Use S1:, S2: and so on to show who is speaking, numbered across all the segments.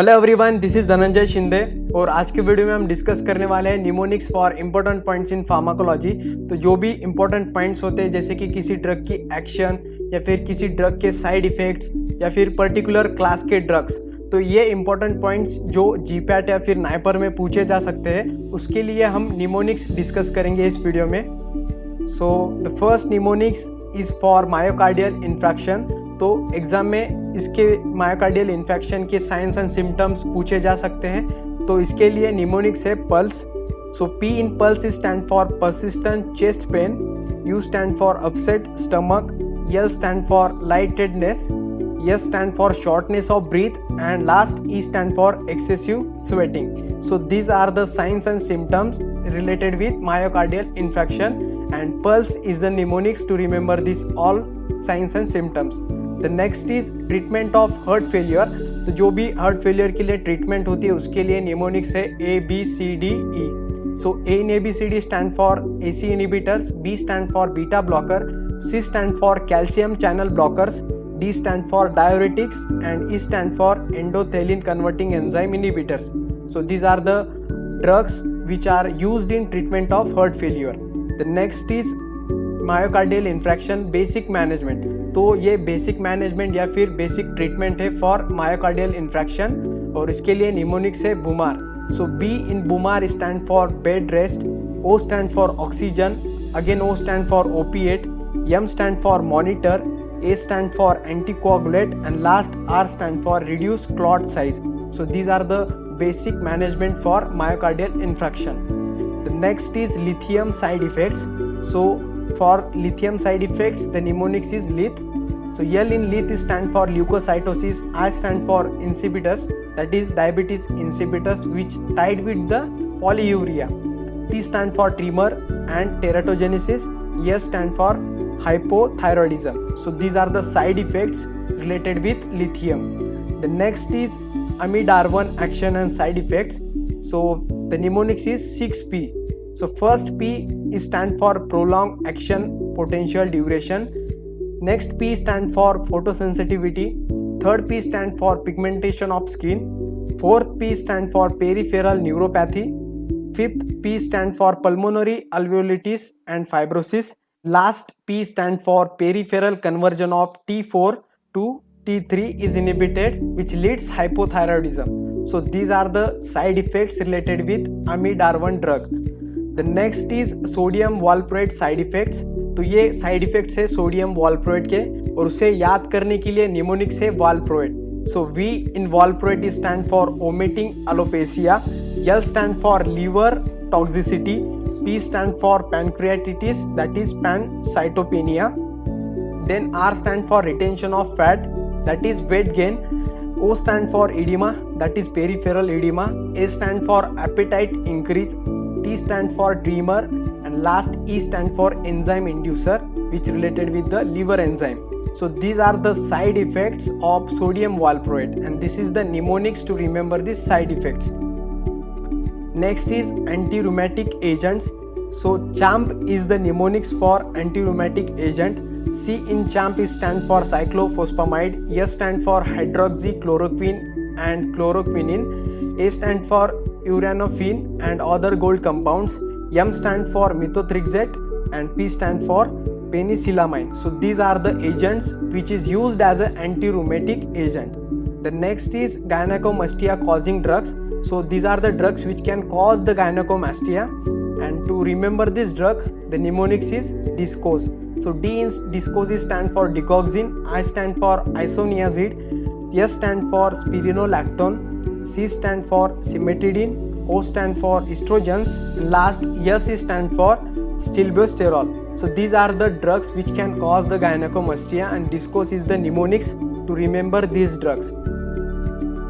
S1: Hello everyone, this is Dhananjay Shinde और आज के वीडियो में हम डिस्कस करने वाले हैं mnemonics for important points in pharmacology. तो जो भी इम्पोर्टेंट पॉइंट्स होते हैं जैसे कि किसी ड्रग की एक्शन या फिर किसी ड्रग के साइड इफेक्ट्स या फिर पर्टिकुलर क्लास के ड्रग्स, तो ये इम्पोर्टेंट पॉइंट्स जो जीपैट या फिर नाइपर में पूछे जा सकते हैं, उसके लिए हम निमोनिक्स डिस्कस करेंगे इस वीडियो में। So the first mnemonics is for myocardial infection. तो एग्जाम में इसके मायोकार्डियल इन्फेक्शन के साइंस एंड सिम्टम्स पूछे जा सकते हैं। तो इसके लिए निमोनिक्स है pulse. So P in pulse stand for persistent chest pain, U stand for upset stomach, L stand for lightheadedness, S stand for shortness of breath, and last E stand for excessive sweating. So these are the signs and symptoms related with myocardial infarction, and pulse is the mnemonics to remember these all signs and symptoms. The next is treatment of heart failure. तो जो भी heart failure के लिए treatment होती है उसके लिए mnemonics है A B C D E. So A in ABCD stand for AC inhibitors, B stand for beta blocker, C stand for calcium channel blockers, D stand for diuretics, and E stand for endothelin converting enzyme inhibitors. So these are the drugs which are used in treatment of heart failure. The next is myocardial infarction basic management. तो ये basic management या फिर basic treatment है for myocardial infarction और इसके लिए mnemonics है बुमार. So B in बुमार stand for bed rest, O stand for oxygen, again O stand for opiate, M stand for monitor, A stand for anticoagulate, and last R stand for reduce clot size. So these are the basic management for myocardial infarction. The next is lithium side effects. So for lithium side effects, the mnemonics is LIT. So L in LIT stand for leukocytosis, I stand for insipidus, that is diabetes insipidus, which tied with the polyuria. T stand for tremor and teratogenesis, S stand for hypothyroidism. So these are the side effects related with lithium. The next is amidarone action and side effects. So the mnemonics is 6P. So first P is stand for prolonged action potential duration. Next P stand for photosensitivity. Third P stand for pigmentation of skin. Fourth P stand for peripheral neuropathy. Fifth P stand for pulmonary alveolitis and fibrosis. Last P stand for peripheral conversion of T4 to T3 is inhibited, which leads hypothyroidism. So these are the side effects related with amidarone drug. The next is sodium valproate side effects. तो ये side effects है sodium valproate के और उसे याद करने के लिए निमोनिक्स है valproate. So V in valproate stand for omitting alopecia, L stand for liver toxicity, P stand for pancreatitis, that is pancytopenia. Then R stand for retention of fat, that is weight gain. O stand for edema, that is peripheral edema. A stand for appetite increase. T stand for tremor, and last E stand for enzyme inducer, which related with the liver enzyme. So these are the side effects of sodium valproate, and this is the mnemonics to remember these side effects. Next is anti-rheumatic agents. So CHAMP is the mnemonics for anti-rheumatic agent. C in CHAMP is stand for cyclophosphamide, S stand for hydroxychloroquine and chloroquine, A stand for uranofin and other gold compounds, M stand for methotrexate, and P stand for penicillamine. So these are the agents which is used as an anti-rheumatic agent. The next is gynecomastia causing drugs. So these are the drugs which can cause the gynecomastia, and to remember this drug, the mnemonics is discose. So D in discose stand for digoxin, I stand for isoniazid, S stand for spironolactone, C stand for cimetidine, O stand for estrogens, and last S stand for stilbestrol. So these are the drugs which can cause the gynecomastia, and discose is the mnemonics to remember these drugs.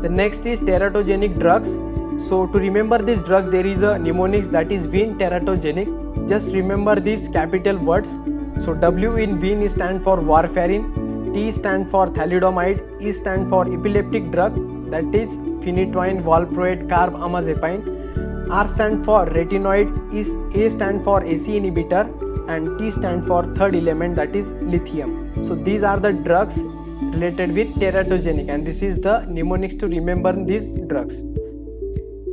S1: The next is teratogenic drugs. So to remember this drug, there is a mnemonics that is Vin teratogenic. Just remember these capital words. So W in Vin stand for warfarin, T stand for thalidomide, E stand for epileptic drug, that is phenytoin, valproate, carbamazepine. R stand for retinoid, A stand for AC inhibitor, and T stand for third element, that is lithium. So these are the drugs related with teratogenic, and this is the mnemonics to remember these drugs.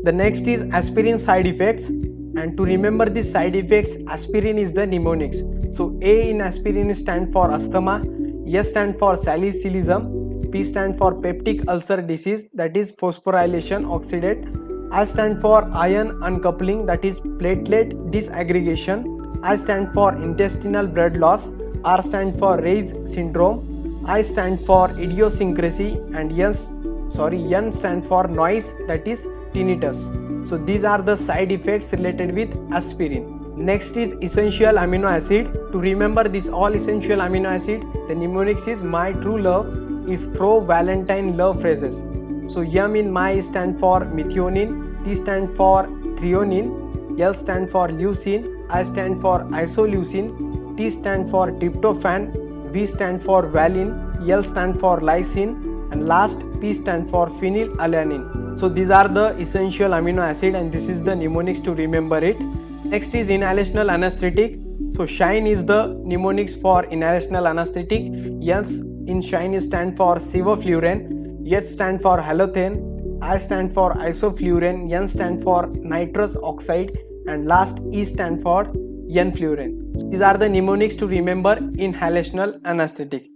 S1: The next is aspirin side effects, and to remember these side effects, aspirin is the mnemonics. So A in aspirin stand for asthma, S stand for salicylism, P stand for peptic ulcer disease, that is phosphorylation oxidate, I stand for ion uncoupling, that is platelet disaggregation, I stand for intestinal blood loss, R stand for Reye's syndrome, I stand for idiosyncrasy, and N stand for noise, that is tinnitus. So these are the side effects related with aspirin. Next is essential amino acid. To remember this all essential amino acid, the mnemonics is my true love is through Valentine love phrases. So M in my stand for methionine, T stand for threonine, L stand for leucine, I stand for isoleucine, T stand for tryptophan, V stand for valine, L stand for lysine, and last P stand for phenylalanine. So these are the essential amino acid, and this is the mnemonics to remember it. Next is inhalational anesthetic. So SHINE is the mnemonics for inhalational anesthetic. S in SHINE stand for sevoflurane, H stand for halothane, I stand for isoflurane, N stand for nitrous oxide, and last E stand for enflurane. These are the mnemonics to remember inhalational anesthetic.